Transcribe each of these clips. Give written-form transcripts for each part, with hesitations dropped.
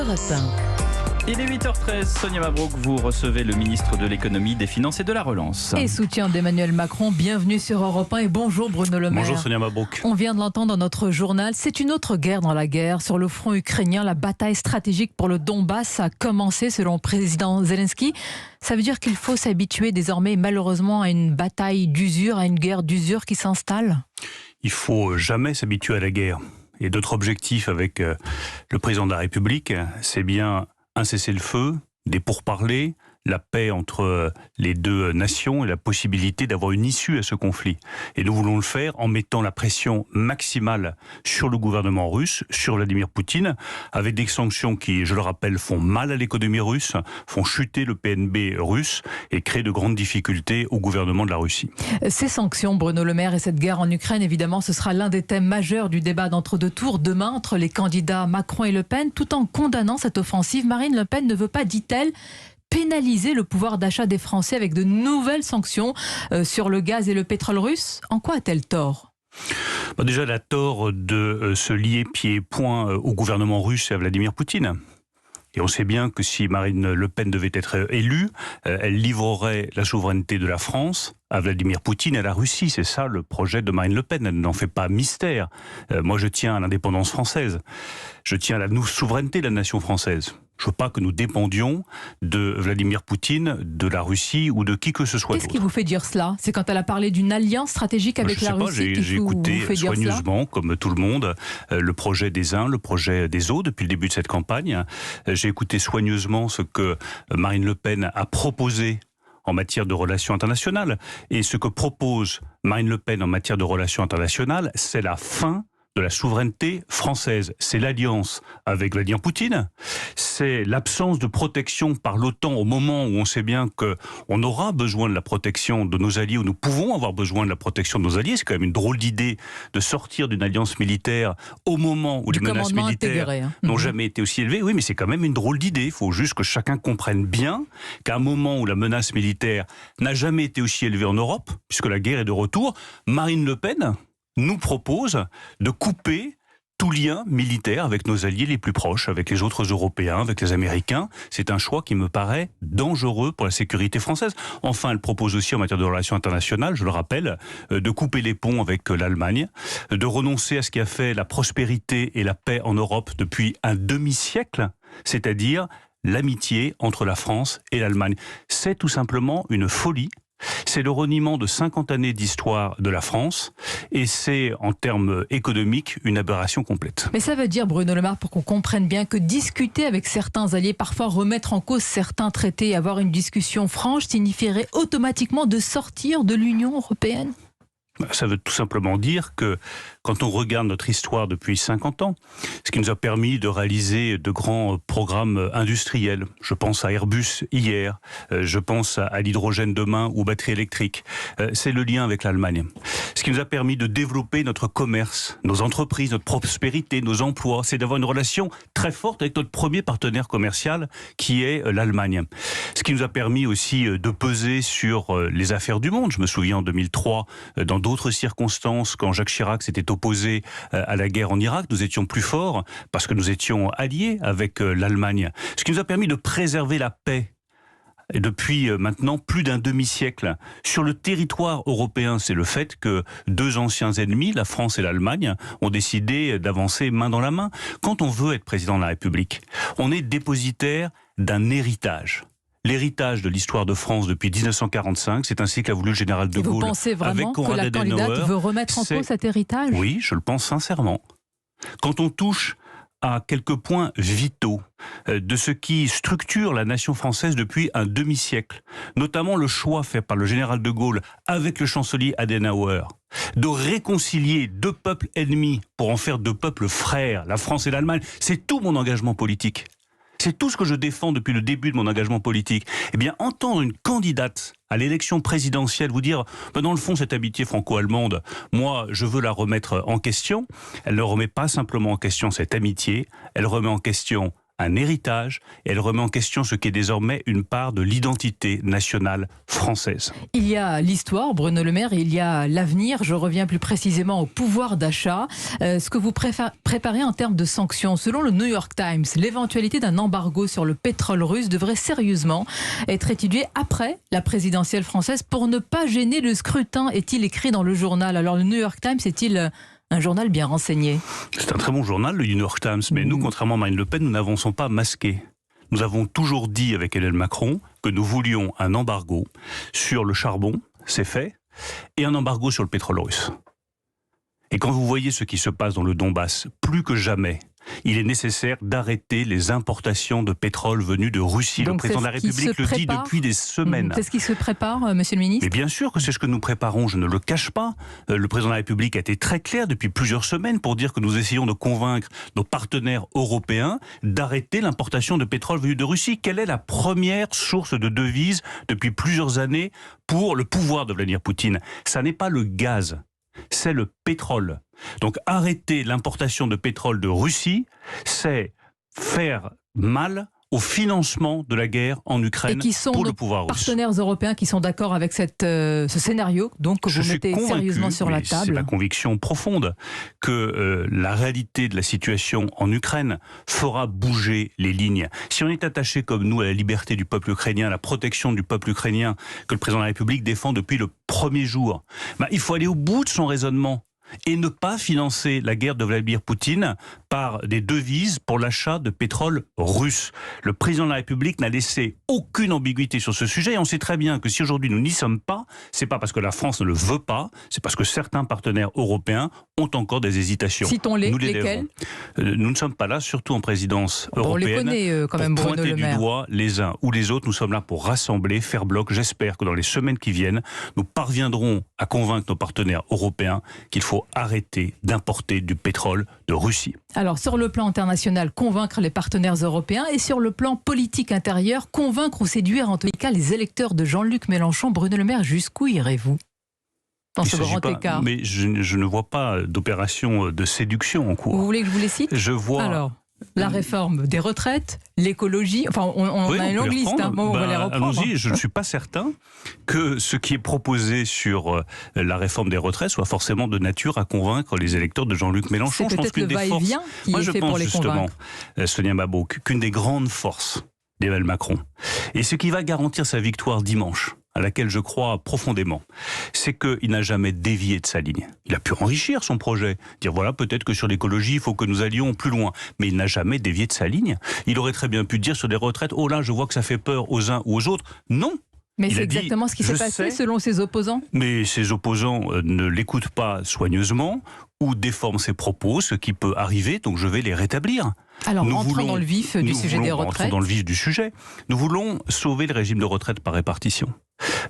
Europe 1. Il est 8h13, Sonia Mabrouk, vous recevez le ministre de l'économie, des finances et de la relance. Et soutien d'Emmanuel Macron, bienvenue sur Europe 1 et bonjour Bruno Le Maire. Bonjour Sonia Mabrouk. On vient de l'entendre dans notre journal, c'est une autre guerre dans la guerre. Sur le front ukrainien, la bataille stratégique pour le Donbass a commencé selon le président Zelensky. Ça veut dire qu'il faut s'habituer désormais malheureusement à une bataille d'usure, à une guerre d'usure qui s'installe? Il faut jamais s'habituer à la guerre. Et notre objectif avec le président de la République, c'est bien un cessez-le-feu, des pourparlers, la paix entre les deux nations et la possibilité d'avoir une issue à ce conflit. Et nous voulons le faire en mettant la pression maximale sur le gouvernement russe, sur Vladimir Poutine, avec des sanctions qui, je le rappelle, font mal à l'économie russe, font chuter le PNB russe et créent de grandes difficultés au gouvernement de la Russie. Ces sanctions, Bruno Le Maire, et cette guerre en Ukraine, évidemment, ce sera l'un des thèmes majeurs du débat d'entre-deux tours demain entre les candidats Macron et Le Pen. Tout en condamnant cette offensive, Marine Le Pen ne veut pas, dit-elle, pénaliser le pouvoir d'achat des Français avec de nouvelles sanctions sur le gaz et le pétrole russe. En quoi a-t-elle tort ? Déjà, elle a tort de se lier pieds et poings au gouvernement russe et à Vladimir Poutine. Et on sait bien que si Marine Le Pen devait être élue, elle livrerait la souveraineté de la France à Vladimir Poutine et à la Russie. C'est ça le projet de Marine Le Pen. Elle n'en fait pas mystère. Moi, je tiens à l'indépendance française. Je tiens à la souveraineté de la nation française. Je ne veux pas que nous dépendions de Vladimir Poutine, de la Russie ou de qui que ce soit d'autre. Qu'est-ce qui vous fait dire cela? C'est quand elle a parlé d'une alliance stratégique avec la Russie? J'ai écouté soigneusement, comme tout le monde, le projet des uns, le projet des autres depuis le début de cette campagne. J'ai écouté soigneusement ce que Marine Le Pen a proposé en matière de relations internationales. Et ce que propose Marine Le Pen en matière de relations internationales, c'est la fin de la souveraineté française. C'est l'alliance avec Vladimir Poutine, c'est l'absence de protection par l'OTAN au moment où on sait bien qu'on aura besoin de la protection de nos alliés, où nous pouvons avoir besoin de la protection de nos alliés. C'est quand même une drôle d'idée de sortir d'une alliance militaire au moment où les menaces militaires n'ont jamais été aussi élevées. Oui, mais c'est quand même une drôle d'idée. Il faut juste que chacun comprenne bien qu'à un moment où la menace militaire n'a jamais été aussi élevée en Europe, puisque la guerre est de retour, Marine Le Pen nous propose de couper tout lien militaire avec nos alliés les plus proches, avec les autres Européens, avec les Américains. C'est un choix qui me paraît dangereux pour la sécurité française. Enfin, elle propose aussi en matière de relations internationales, je le rappelle, de couper les ponts avec l'Allemagne, de renoncer à ce qui a fait la prospérité et la paix en Europe depuis un demi-siècle, c'est-à-dire l'amitié entre la France et l'Allemagne. C'est tout simplement une folie. C'est le reniement de 50 années d'histoire de la France et c'est, en termes économiques, une aberration complète. Mais ça veut dire, Bruno Le Maire, pour qu'on comprenne bien, que discuter avec certains alliés, parfois remettre en cause certains traités et avoir une discussion franche, signifierait automatiquement de sortir de l'Union européenne ? Ça veut tout simplement dire que quand on regarde notre histoire depuis 50 ans, ce qui nous a permis de réaliser de grands programmes industriels, je pense à Airbus hier, je pense à l'hydrogène demain ou batteries électriques, c'est le lien avec l'Allemagne. Ce qui nous a permis de développer notre commerce, nos entreprises, notre prospérité, nos emplois, c'est d'avoir une relation très forte avec notre premier partenaire commercial qui est l'Allemagne. Ce qui nous a permis aussi de peser sur les affaires du monde. Je me souviens en 2003, dans d'autres circonstances, quand Jacques Chirac s'était opposé à la guerre en Irak, nous étions plus forts parce que nous étions alliés avec l'Allemagne. Ce qui nous a permis de préserver la paix. Et depuis maintenant plus d'un demi-siècle, sur le territoire européen, c'est le fait que deux anciens ennemis, la France et l'Allemagne, ont décidé d'avancer main dans la main. Quand on veut être président de la République, on est dépositaire d'un héritage. L'héritage de l'histoire de France depuis 1945, c'est ainsi qu'a voulu le général de Gaulle. Vous pensez vraiment que la candidate veut remettre en cause cet héritage ? Oui, je le pense sincèrement. Quand on touche à quelques points vitaux de ce qui structure la nation française depuis un demi-siècle, notamment le choix fait par le général de Gaulle avec le chancelier Adenauer, de réconcilier deux peuples ennemis pour en faire deux peuples frères, la France et l'Allemagne, c'est tout mon engagement politique. C'est tout ce que je défends depuis le début de mon engagement politique. Eh bien, entendre une candidate à l'élection présidentielle vous dire, dans le fond, cette amitié franco-allemande, moi, je veux la remettre en question. Elle ne remet pas simplement en question cette amitié, elle remet en question un héritage, et elle remet en question ce qui est désormais une part de l'identité nationale française. Il y a l'histoire, Bruno Le Maire, et il y a l'avenir. Je reviens plus précisément au pouvoir d'achat. Ce que vous préparez en termes de sanctions. Selon le New York Times, l'éventualité d'un embargo sur le pétrole russe devrait sérieusement être étudiée après la présidentielle française pour ne pas gêner le scrutin, est-il écrit dans le journal. Alors le New York Times est-il un journal bien renseigné? C'est un très bon journal, le New York Times, mais nous, contrairement à Marine Le Pen, nous n'avançons pas masqués. Nous avons toujours dit avec Emmanuel Macron que nous voulions un embargo sur le charbon, c'est fait, et un embargo sur le pétrole russe. Et quand vous voyez ce qui se passe dans le Donbass, plus que jamais, il est nécessaire d'arrêter les importations de pétrole venues de Russie. Donc le président de la République le dit depuis des semaines. C'est ce qui se prépare, monsieur le ministre? Mais bien sûr que c'est ce que nous préparons, je ne le cache pas. Le président de la République a été très clair depuis plusieurs semaines pour dire que nous essayons de convaincre nos partenaires européens d'arrêter l'importation de pétrole venu de Russie. Quelle est la première source de devises depuis plusieurs années pour le pouvoir de Vladimir Poutine? Ça n'est pas le gaz, c'est le pétrole. Donc arrêter l'importation de pétrole de Russie, c'est faire mal au financement de la guerre en Ukraine pour le pouvoir russe. Partenaires européens qui sont d'accord avec ce scénario, donc que vous mettez sérieusement sur la table. C'est ma conviction profonde que la réalité de la situation en Ukraine fera bouger les lignes. Si on est attaché comme nous à la liberté du peuple ukrainien, à la protection du peuple ukrainien que le président de la République défend depuis le premier jour, il faut aller au bout de son raisonnement et ne pas financer la guerre de Vladimir Poutine par des devises pour l'achat de pétrole russe. Le président de la République n'a laissé aucune ambiguïté sur ce sujet et on sait très bien que si aujourd'hui nous n'y sommes pas, c'est pas parce que la France ne le veut pas, c'est parce que certains partenaires européens ont encore des hésitations. Citons-les, nous lesquels? Nous ne sommes pas là, surtout en présidence européenne, on les connaît quand même, pour Bruno pointer Le du Maire. doigt les uns ou les autres. Nous sommes là pour rassembler, faire bloc. J'espère que dans les semaines qui viennent, nous parviendrons à convaincre nos partenaires européens qu'il faut arrêter d'importer du pétrole de Russie. Alors, sur le plan international, convaincre les partenaires européens et sur le plan politique intérieur, convaincre ou séduire en tous les cas les électeurs de Jean-Luc Mélenchon. Bruno Le Maire, jusqu'où irez-vous dans ce grand écart? Mais je ne vois pas d'opération de séduction en cours. Vous voulez que je vous les cite? Je vois... Alors, la réforme des retraites, l'écologie, enfin on a une longue liste, hein. Bon, on va les reprendre. Allons-y, je ne suis pas certain que ce qui est proposé sur la réforme des retraites soit forcément de nature à convaincre les électeurs de Jean-Luc Mélenchon. C'est peut-être le va-et-vient qui est fait pour les convaincre. Sonia Mabrouk, qu'une des grandes forces d'Emmanuel Macron, et ce qui va garantir sa victoire dimanche, à laquelle je crois profondément, c'est qu'il n'a jamais dévié de sa ligne. Il a pu enrichir son projet, dire voilà, peut-être que sur l'écologie, il faut que nous allions plus loin. Mais il n'a jamais dévié de sa ligne. Il aurait très bien pu dire sur les retraites, oh là, je vois que ça fait peur aux uns ou aux autres. Non. Mais c'est exactement ce qui s'est passé selon ses opposants. Mais ses opposants ne l'écoutent pas soigneusement ou déforment ses propos, ce qui peut arriver, donc je vais les rétablir. Alors, rentrons dans le vif du sujet des retraites. Rentrons dans le vif du sujet. Nous voulons sauver le régime de retraite par répartition.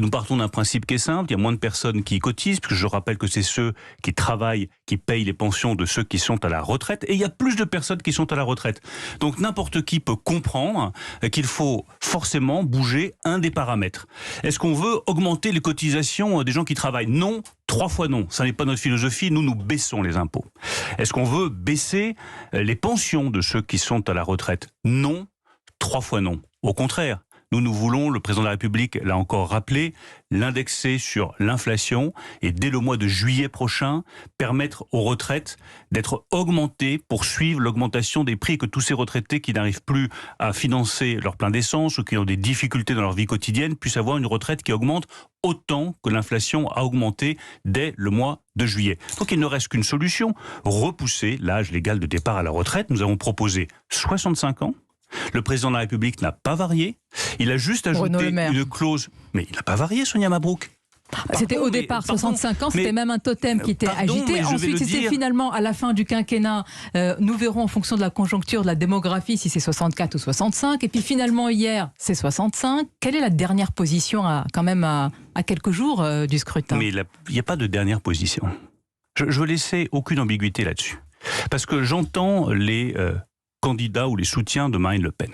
Nous partons d'un principe qui est simple, il y a moins de personnes qui cotisent, puisque je rappelle que c'est ceux qui travaillent, qui payent les pensions de ceux qui sont à la retraite, et il y a plus de personnes qui sont à la retraite. Donc n'importe qui peut comprendre qu'il faut forcément bouger un des paramètres. Est-ce qu'on veut augmenter les cotisations des gens qui travaillent? Non, 3 fois non. Ça n'est pas notre philosophie, nous baissons les impôts. Est-ce qu'on veut baisser les pensions de ceux qui sont à la retraite? Non, 3 fois non. Au contraire. Nous voulons, le président de la République l'a encore rappelé, l'indexer sur l'inflation et dès le mois de juillet prochain, permettre aux retraites d'être augmentées pour suivre l'augmentation des prix, que tous ces retraités qui n'arrivent plus à financer leur plein d'essence ou qui ont des difficultés dans leur vie quotidienne puissent avoir une retraite qui augmente autant que l'inflation a augmenté dès le mois de juillet. Donc il ne reste qu'une solution, repousser l'âge légal de départ à la retraite. Nous avons proposé 65 ans. Le président de la République n'a pas varié. Il a juste ajouté une clause. Mais il n'a pas varié, Sonia Mabrouk. C'était au départ 65 ans, c'était même un totem qui était agité. Ensuite, c'était finalement à la fin du quinquennat. Nous verrons en fonction de la conjoncture, de la démographie, si c'est 64 ou 65. Et puis finalement, hier, c'est 65. Quelle est la dernière position à quelques jours du scrutin? Mais il n'y a pas de dernière position. Je veux laisser aucune ambiguïté là-dessus. Parce que j'entends les candidats ou les soutiens de Marine Le Pen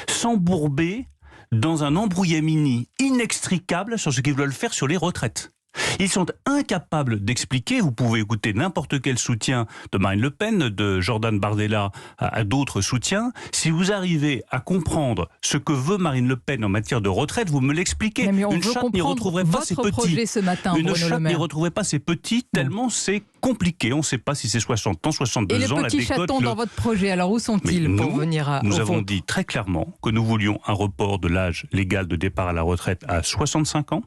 s'embourber dans un embrouillamini inextricable sur ce qu'ils veulent faire sur les retraites. Ils sont incapables d'expliquer, vous pouvez écouter n'importe quel soutien de Marine Le Pen, de Jordan Bardella à d'autres soutiens, si vous arrivez à comprendre ce que veut Marine Le Pen en matière de retraite, vous me l'expliquez. Une chatte n'y retrouverait pas ses petits. Une chatte n'y retrouverait pas ses petits, tellement c'est compliqué. On ne sait pas si c'est 60 ans, 62 ans. Et les petits chatons dans votre projet, alors où sont-ils pour venir à... Nous avons dit très clairement que nous voulions un report de l'âge légal de départ à la retraite à 65 ans,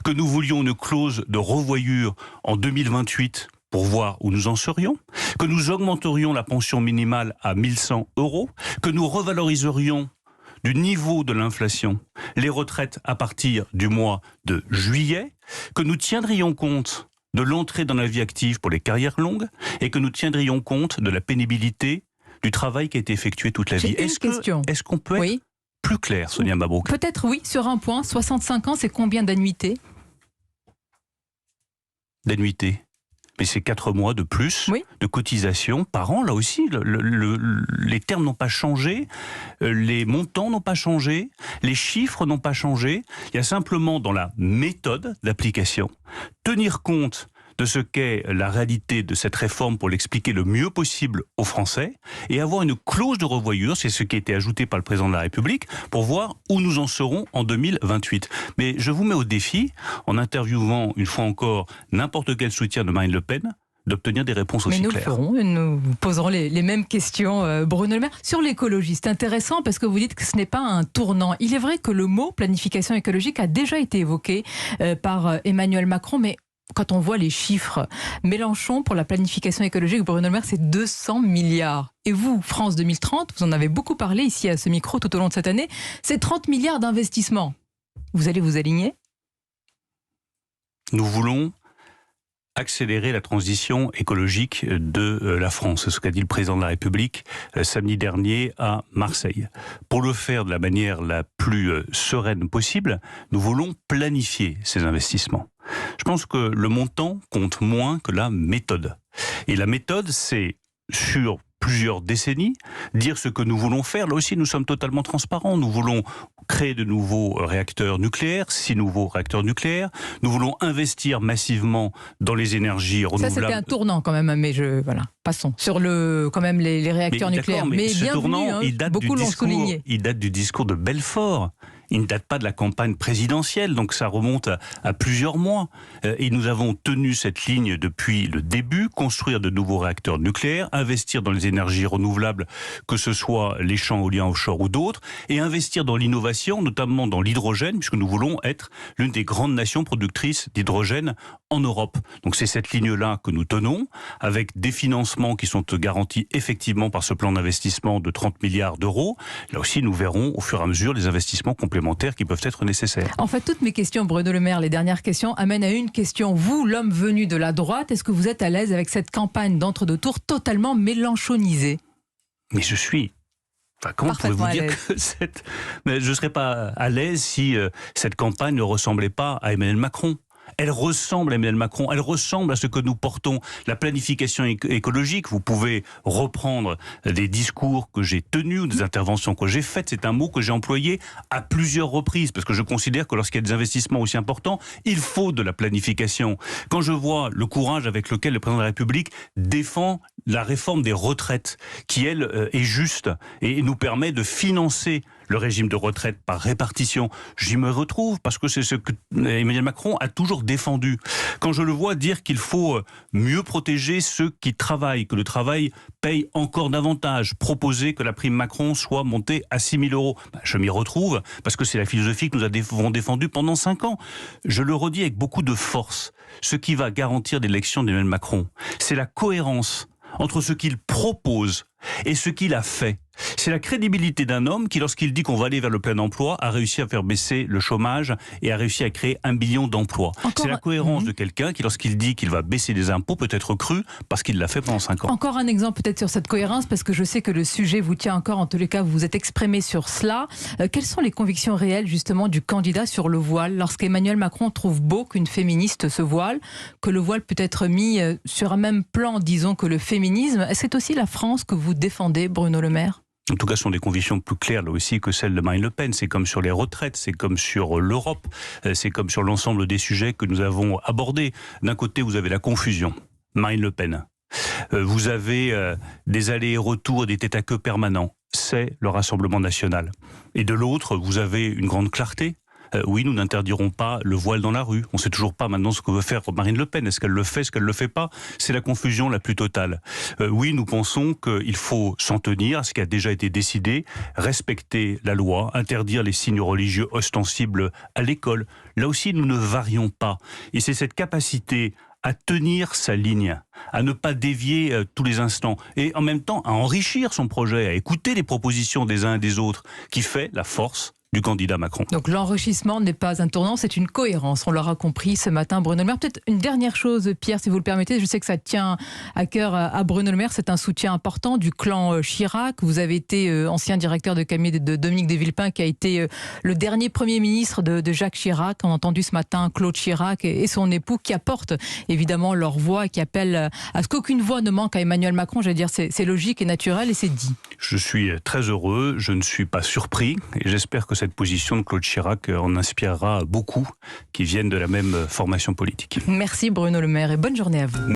que nous voulions une clause de revoyure en 2028 pour voir où nous en serions, que nous augmenterions la pension minimale à 1 100 €, que nous revaloriserions du niveau de l'inflation les retraites à partir du mois de juillet, que nous tiendrions compte de l'entrée dans la vie active pour les carrières longues et que nous tiendrions compte de la pénibilité du travail qui a été effectué toute la vie. Est-ce qu'on peut être plus clair, Sonia Mabrouk? Peut-être oui, sur un point. 65 ans, c'est combien d'annuités? D'annuités. Mais c'est 4 mois de plus de cotisation par an. Là aussi, les termes n'ont pas changé, les montants n'ont pas changé, les chiffres n'ont pas changé. Il y a simplement dans la méthode d'application, tenir compte de ce qu'est la réalité de cette réforme pour l'expliquer le mieux possible aux Français et avoir une clause de revoyure, c'est ce qui a été ajouté par le président de la République, pour voir où nous en serons en 2028. Mais je vous mets au défi, en interviewant une fois encore n'importe quel soutien de Marine Le Pen, d'obtenir des réponses aussi claires. Mais nous le ferons, nous poserons les mêmes questions, Bruno Le Maire. Sur l'écologie, c'est intéressant parce que vous dites que ce n'est pas un tournant. Il est vrai que le mot planification écologique a déjà été évoqué par Emmanuel Macron, mais quand on voit les chiffres, Mélenchon, pour la planification écologique, Bruno Le Maire, c'est 200 milliards. Et vous, France 2030, vous en avez beaucoup parlé ici à ce micro tout au long de cette année, c'est 30 milliards d'investissements. Vous allez vous aligner? Nous voulons accélérer la transition écologique de la France. C'est ce qu'a dit le président de la République samedi dernier à Marseille. Pour le faire de la manière la plus sereine possible, nous voulons planifier ces investissements. Je pense que le montant compte moins que la méthode. Et la méthode, c'est sur plusieurs décennies, dire ce que nous voulons faire. Là aussi, nous sommes totalement transparents. Nous voulons créer de nouveaux réacteurs nucléaires, 6 nouveaux réacteurs nucléaires. Nous voulons investir massivement dans les énergies renouvelables. Ça, c'était un tournant quand même, mais voilà, passons. Sur quand même les réacteurs nucléaires. Mais ce tournant, il date du discours de Belfort. Il ne date pas de la campagne présidentielle, donc ça remonte à plusieurs mois. Et nous avons tenu cette ligne depuis le début, construire de nouveaux réacteurs nucléaires, investir dans les énergies renouvelables, que ce soit les champs éoliens offshore ou d'autres, et investir dans l'innovation, notamment dans l'hydrogène, puisque nous voulons être l'une des grandes nations productrices d'hydrogène en Europe. Donc c'est cette ligne-là que nous tenons, avec des financements qui sont garantis effectivement par ce plan d'investissement de 30 milliards d'euros. Là aussi, nous verrons au fur et à mesure les investissements complémentaires qui peuvent être nécessaires. En fait, toutes mes questions, Bruno Le Maire, les dernières questions, amènent à une question. Vous, l'homme venu de la droite, est-ce que vous êtes à l'aise avec cette campagne d'entre-deux tours totalement mélenchonisée? Mais je suis... comment pouvez-vous dire que Mais je ne serais pas à l'aise si cette campagne ne ressemblait pas à Emmanuel Macron. Elle ressemble à Emmanuel Macron, elle ressemble à ce que nous portons, la planification écologique. Vous pouvez reprendre des discours que j'ai tenus ou des interventions que j'ai faites. C'est un mot que j'ai employé à plusieurs reprises parce que je considère que lorsqu'il y a des investissements aussi importants, il faut de la planification. Quand je vois le courage avec lequel le président de la République défend la réforme des retraites, qui elle est juste et nous permet de financer le régime de retraite par répartition, j'y me retrouve parce que c'est ce que Emmanuel Macron a toujours défendu. Quand je le vois dire qu'il faut mieux protéger ceux qui travaillent, que le travail paye encore davantage, proposer que la prime Macron soit montée à 6 000 €, je m'y retrouve parce que c'est la philosophie que nous avons défendue pendant 5 ans. Je le redis avec beaucoup de force. Ce qui va garantir l'élection d'Emmanuel Macron, c'est la cohérence entre ce qu'il propose et ce qu'il a fait. C'est la crédibilité d'un homme qui, lorsqu'il dit qu'on va aller vers le plein emploi, a réussi à faire baisser le chômage et a réussi à créer 1 million d'emplois. C'est la cohérence de quelqu'un qui, lorsqu'il dit qu'il va baisser les impôts, peut être cru parce qu'il l'a fait pendant 5 ans. Encore un exemple peut-être sur cette cohérence, parce que je sais que le sujet vous tient encore, en tous les cas vous vous êtes exprimé sur cela. Quelles sont les convictions réelles justement du candidat sur le voile, lorsqu'Emmanuel Macron trouve beau qu'une féministe se voile, que le voile peut être mis sur un même plan, disons, que le féminisme? Est-ce que c'est aussi la France que vous défendez, Bruno Le Maire? En tout cas, ce sont des convictions plus claires là aussi que celles de Marine Le Pen. C'est comme sur les retraites, c'est comme sur l'Europe, c'est comme sur l'ensemble des sujets que nous avons abordés. D'un côté, vous avez la confusion, Marine Le Pen. Vous avez des allers et retours, des tête-à-queue permanents. C'est le Rassemblement national. Et de l'autre, vous avez une grande clarté. Oui, nous n'interdirons pas le voile dans la rue. On ne sait toujours pas maintenant ce que veut faire Marine Le Pen. Est-ce qu'elle le fait, est-ce qu'elle ne le fait pas? C'est la confusion la plus totale. Oui, nous pensons qu'il faut s'en tenir à ce qui a déjà été décidé, respecter la loi, interdire les signes religieux ostensibles à l'école. Là aussi, nous ne varions pas. Et c'est cette capacité à tenir sa ligne, à ne pas dévier tous les instants, et en même temps à enrichir son projet, à écouter les propositions des uns et des autres, qui fait la force du candidat Macron. Donc l'enrichissement n'est pas un tournant, c'est une cohérence. On l'aura compris ce matin, Bruno Le Maire. Peut-être une dernière chose, Pierre, si vous le permettez. Je sais que ça tient à cœur à Bruno Le Maire. C'est un soutien important du clan Chirac. Vous avez été ancien directeur de cabinet de Dominique de Villepin, qui a été le dernier Premier ministre de Jacques Chirac. On a entendu ce matin Claude Chirac et son époux qui apportent évidemment leur voix et qui appellent à ce qu'aucune voix ne manque à Emmanuel Macron. J'allais dire, c'est logique et naturel et c'est dit. Je suis très heureux, je ne suis pas surpris et j'espère que cette position de Claude Chirac en inspirera beaucoup qui viennent de la même formation politique. Merci Bruno Le Maire et bonne journée à vous.